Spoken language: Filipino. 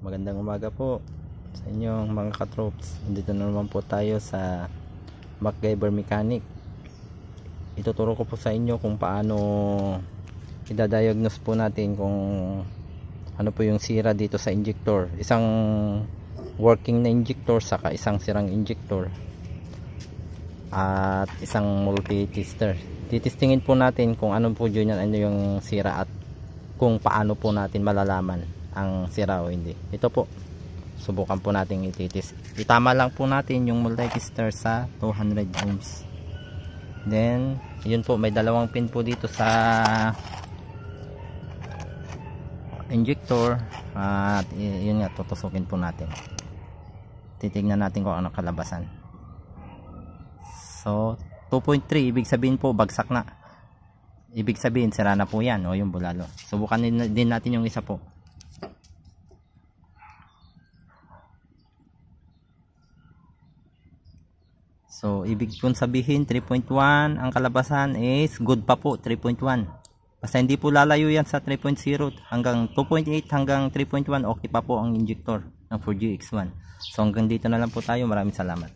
Magandang umaga po sa inyong mga katrops. Dito na naman po tayo sa MacGyver Mechanic. Ituturo ko po sa inyo kung paano idadiagnose po natin kung ano po yung sira dito sa injector. Isang working na injector saka isang sirang injector at isang multi-tester. Titestingin po natin kung ano po yun, ano yung sira at kung paano po natin malalaman ang sira o hindi. Ito po, subukan po natin ititis. Itama lang po natin yung multi-tester sa 200 ohms. Then, yun po, may dalawang pin po dito sa injector at yun nga, tutusukin po natin. Titignan natin kung ano kalabasan. So 2.3, ibig sabihin po bagsak na, ibig sabihin sira na po yan o yung bulalo. Subukan din natin yung isa po. So ibig pong sabihin 3.1 ang kalabasan is good pa po, 3.1. Basta hindi po lalayo yan sa 3.0 hanggang 2.8 hanggang 3.1, okay pa po ang injector ng 4GX1. So hanggang dito na lang po tayo. Maraming salamat.